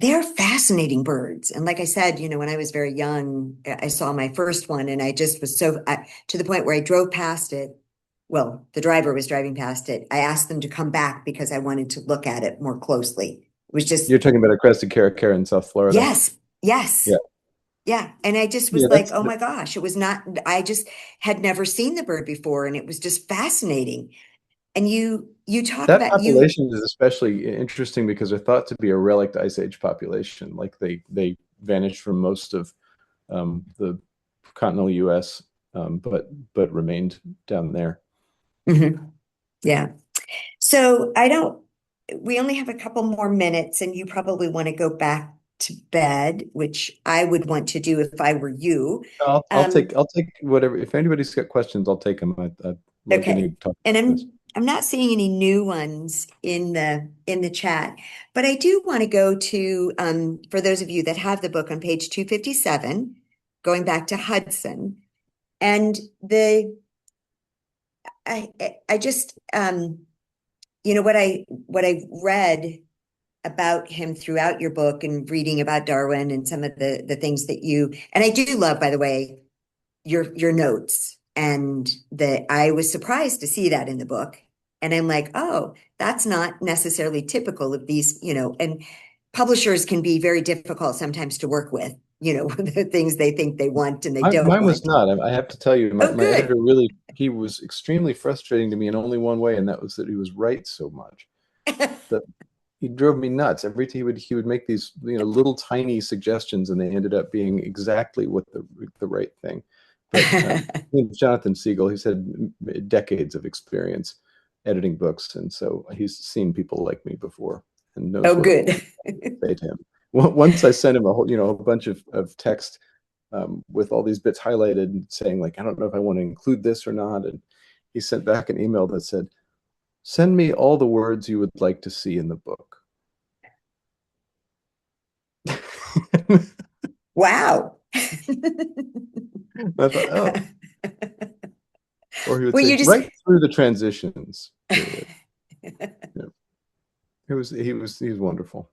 They're fascinating birds. And like I said, when I was very young, I saw my first one and I just was to the point where I drove past it. Well, the driver was driving past it. I asked them to come back because I wanted to look at it more closely. It was just. You're talking about a crested caracara in South Florida? Yes. Yeah. Yeah. And I just was like, oh my gosh, it was not, I just had never seen the bird before. And it was just fascinating. And you talk that about population is especially interesting because they're thought to be a relict Ice Age population. Like they vanished from most of the continental U.S., but remained down there. Mm-hmm. Yeah. So we only have a couple more minutes, and you probably want to go back to bed, which I would want to do if I were you. I'll take whatever. If anybody's got questions, I'll take them. Okay. And I'm not seeing any new ones in the chat, but I do want to go to for those of you that have the book on page 257, going back to Hudson, and I just what I read about him throughout your book and reading about Darwin and some of the things that and I do love, by the way, your notes. And I was surprised to see that in the book. And I'm like, oh, that's not necessarily typical of these, and publishers can be very difficult sometimes to work with, the things they think they want and they don't. Mine was not. I have to tell you, my editor he was extremely frustrating to me in only one way, and that was that he was right so much. That he drove me nuts. Every time he would make these little tiny suggestions, and they ended up being exactly what the right thing. But Jonathan Siegel, he's had decades of experience editing books, and so he's seen people like me before and knows what good. to say to him. Once I sent him a bunch of text with all these bits highlighted and saying, like, I don't know if I want to include this or not, and he sent back an email that said, "Send me all the words you would like to see in the book." Wow. I thought, oh. Or he would say, right through the transitions. Yeah. He was wonderful.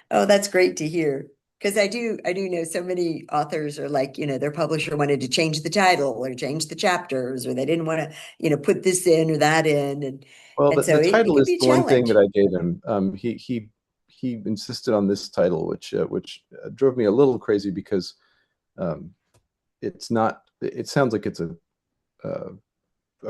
Oh, that's great to hear. Because I do know so many authors are like, their publisher wanted to change the title or change the chapters, or they didn't want to, put this in or that in. Well, And so the it title can is be a the one thing challenge. that I gave him. He insisted on this title, which drove me a little crazy because um, it's not. It sounds like it's a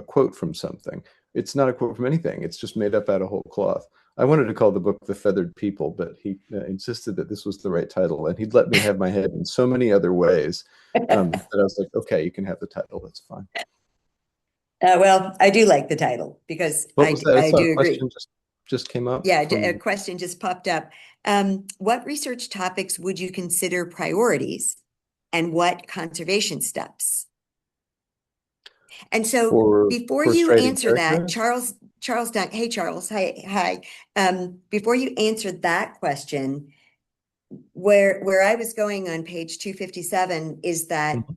quote from something. It's not a quote from anything. It's just made up out of whole cloth. I wanted to call the book The Feathered People, but he insisted that this was the right title, and he'd let me have my head in so many other ways that I was like, okay, you can have the title. That's fine. Well, I do like the title because What was that? I I saw a do agree. question just came up Yeah, a from. question just popped up. What research topics would you consider priorities, and what conservation steps? And so before For you striated answer that, characters. Charles Dunn, hey Charles, hi. Before you answer that question, where I was going on page 257 is that Mhm.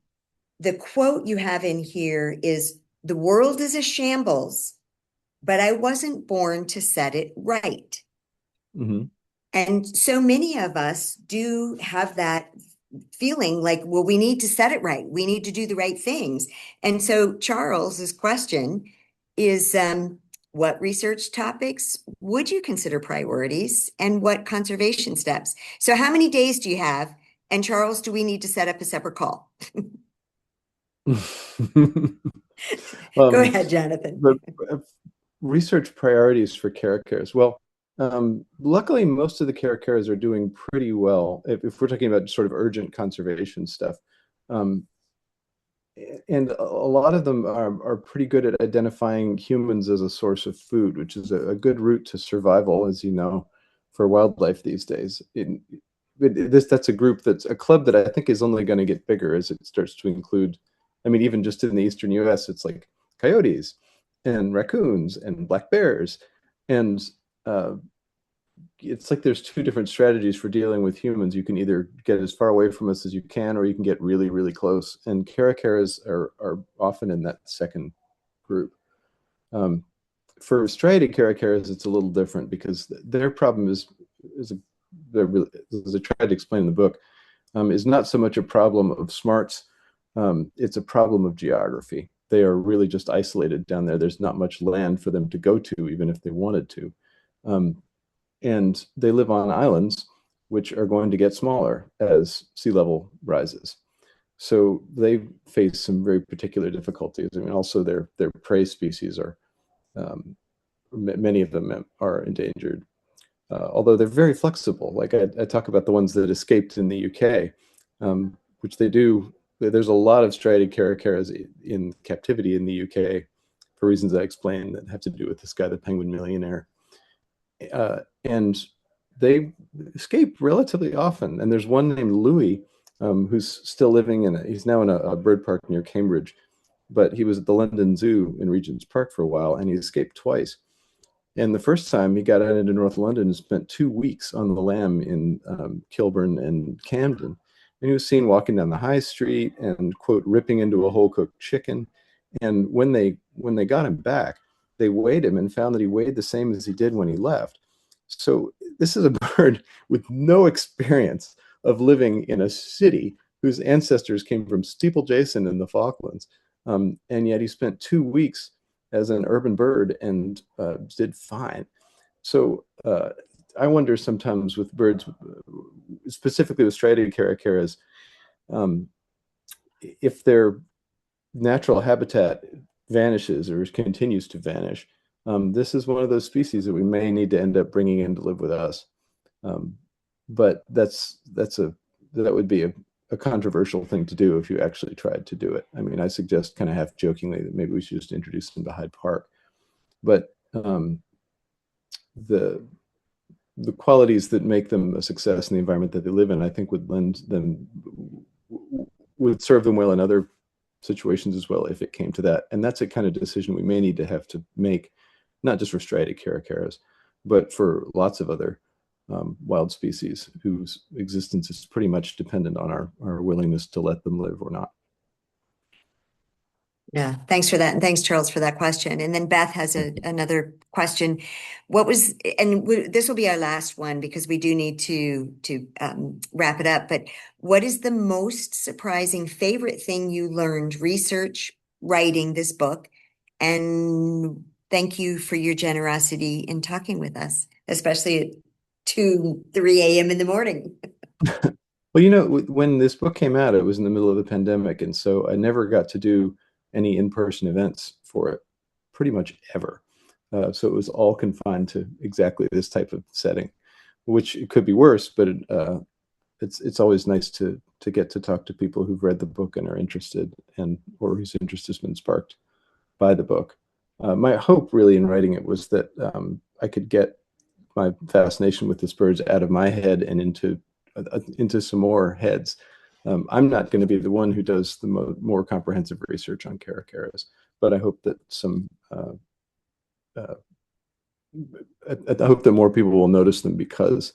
the quote you have in here is, "The world is a shambles, but I wasn't born to set it right." Mhm. And so many of us do have that feeling like, well, we need to set it right. We need to do the right things. And so Charles's question is, what research topics would you consider priorities, and what conservation steps? So how many days do you have? And Charles, do we need to set up a separate call? Go um, ahead, Jonathan. the research priorities for caracaras. Well, luckily, most of the caracaras are doing pretty well. If we're talking about sort of urgent conservation stuff, um, and a lot of them are pretty good at identifying humans as a source of food, which is a good route to survival, as you know, for wildlife these days. That's a group, that's a club that I think is only going to get bigger as it starts to include. I mean, even just in the eastern U.S., it's like coyotes and raccoons and black bears, and uh, it's like there's two different strategies for dealing with humans. You can either get as far away from us as you can, or you can get really, really close. And caracaras are often in that second group. Um, for striated caracaras, it's a little different because their problem is a, really, as I tried to explain in the book, is not so much a problem of smarts. It's a problem of geography. They are really just isolated down there. There's not much land for them to go to, even if they wanted to. And they live on islands, which are going to get smaller as sea level rises. So they face some very particular difficulties. I mean, also their prey species are, many of them are endangered. Although they're very flexible. Like I talk about the ones that escaped in the UK, which they do. There's a lot of striated caracaras in captivity in the UK for reasons I explained that have to do with this guy, the penguin millionaire. And they escape relatively often. And there's one named Louis, who's still living he's now in a bird park near Cambridge, but he was at the London Zoo in Regent's Park for a while, and he escaped twice. And the first time he got out into North London and spent 2 weeks on the lam in Kilburn and Camden. And he was seen walking down the high street and, quote, ripping into a whole cooked chicken. And when they got him back, they weighed him and found that he weighed the same as he did when he left. So this is a bird with no experience of living in a city whose ancestors came from steeplejason in the Falklands. And yet he spent 2 weeks as an urban bird and did fine. So I wonder sometimes with birds, specifically with striated caracaras, if their natural habitat vanishes or continues to vanish, this is one of those species that we may need to end up bringing in to live with us. But that would be a controversial thing to do if you actually tried to do it. I mean, I suggest kind of half jokingly that maybe we should just introduce them to Hyde Park. But the qualities that make them a success in the environment that they live in, I think would serve them well in other situations as well if it came to that. And that's a kind of decision we may need to have to make, not just for striated caracaras, but for lots of other wild species whose existence is pretty much dependent on our willingness to let them live or not. Yeah, thanks for that. And thanks, Charles, for that question. And then Beth has another question. This will be our last one because we do need to wrap it up. But what is the most surprising favorite thing you learned research writing this book? And thank you for your generosity in talking with us, especially at 2, 3 a.m. in the morning. Well, when this book came out, it was in the middle of the pandemic, and so I never got to do any in-person events for it, pretty much ever. So it was all confined to exactly this type of setting, which it could be worse, but it's always nice to get to talk to people who've read the book and are interested, or whose interest has been sparked by the book. My hope really in writing it was that I could get my fascination with this bird out of my head and into some more heads. I'm not going to be the one who does the more comprehensive research on caracaras, but I hope that I hope that more people will notice them because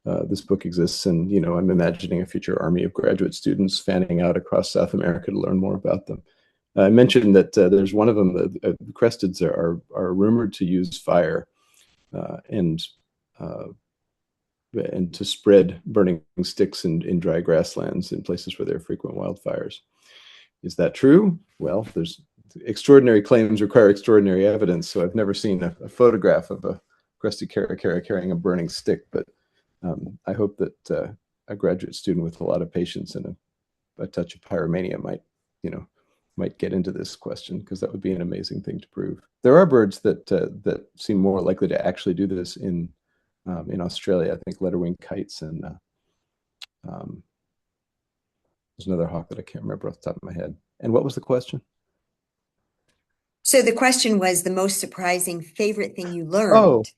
this book exists, and I'm imagining a future army of graduate students fanning out across South America to learn more about them. I mentioned that there's one of them, the cresteds are rumored to use fire and to spread burning sticks in dry grasslands in places where there are frequent wildfires. Is that true? Well, there's extraordinary claims require extraordinary evidence, so I've never seen a photograph of a crested caracara carrying a burning stick, but I hope that a graduate student with a lot of patience and a touch of pyromania might get into this question, because that would be an amazing thing to prove. There are birds that seem more likely to actually do this in Australia. I think letter-winged kites, and there's another hawk that I can't remember off the top of my head. And what was the question? So the question was the most surprising favorite thing you Oh, learned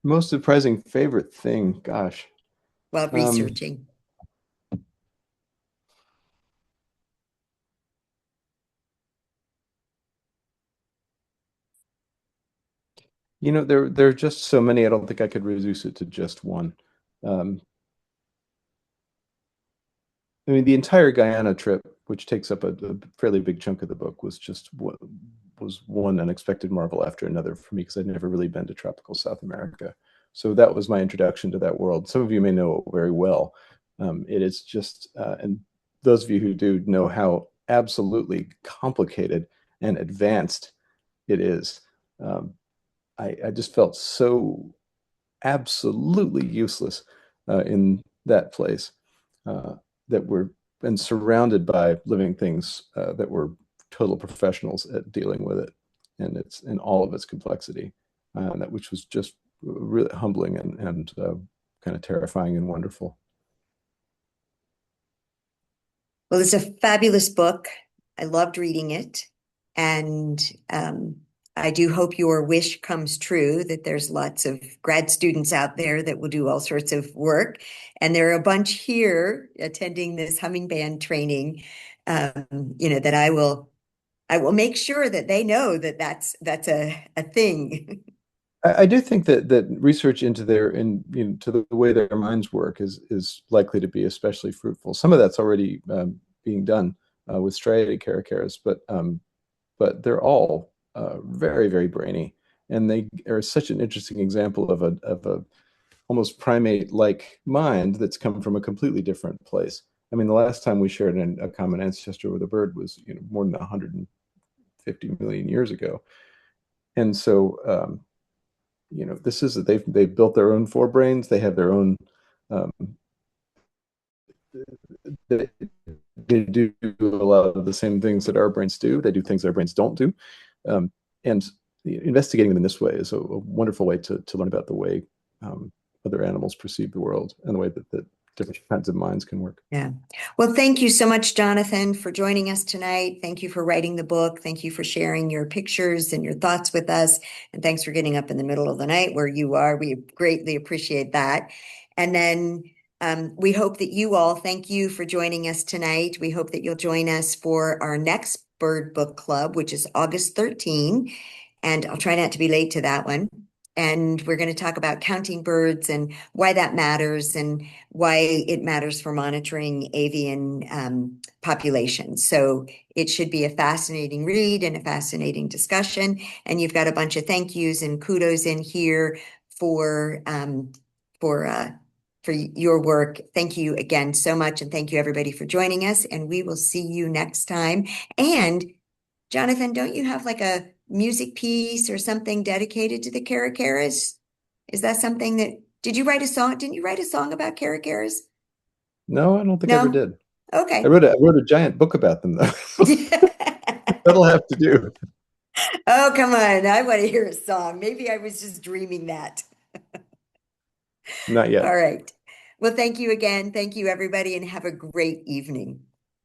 most surprising favorite thing. Gosh. while researching. There are just so many. I don't think I could reduce it to just one. I mean, the entire Guyana trip, which takes up a fairly big chunk of the book, was one unexpected marvel after another for me, because I'd never really been to tropical South America. So that was my introduction to that world. Some of you may know it very well. It is just, and those of you who do know how absolutely complicated and advanced it is. I just felt so absolutely useless in that place. That were and surrounded by living things that were total professionals at dealing with it, and it's in all of its complexity, which was just really humbling and kind of terrifying and wonderful. Well, it's a fabulous book. I loved reading it. And I do hope your wish comes true, that there's lots of grad students out there that will do all sorts of work. And there are a bunch here attending this humming band training, that I will make sure that they know that that's a thing. I do think that research into to the way their minds work is likely to be especially fruitful. Some of that's already being done with striated caracaras, but they're all very, very brainy, and they are such an interesting example of a almost primate-like mind that's come from a completely different place. I mean, the last time we shared a common ancestor with a bird was more than 150 million years ago, and so this is they've built their own forebrains. They have their own. They do a lot of the same things that our brains do. They do things our brains don't do, and investigating them in this way is a wonderful way to learn about the way other animals perceive the world and the way that different kinds of minds can work. Yeah. Well, thank you so much, Jonathan, for joining us tonight. Thank you for writing the book. Thank you for sharing your pictures and your thoughts with us. And thanks for getting up in the middle of the night where you are. We greatly appreciate that. And then we hope that you all, thank you for joining us tonight. We hope that you'll join us for our next Bird Book Club, which is August 13. And I'll try not to be late to that one. And we're going to talk about counting birds and why that matters and why it matters for monitoring avian populations. So it should be a fascinating read and a fascinating discussion. And you've got a bunch of thank yous and kudos in here for your work. Thank you again so much. And thank you everybody for joining us. And we will see you next time. And Jonathan, don't you have like a music piece or something dedicated to the caracaras? Is that something that, did you write a song? Didn't you write a song about caracaras? No, I don't think I ever No? did. Okay. I wrote a giant book about them though. That'll have to do. Oh, come on. I want to hear a song. Maybe I was just dreaming that. Not yet. All right. Well, thank you again. Thank you, everybody, and have a great evening.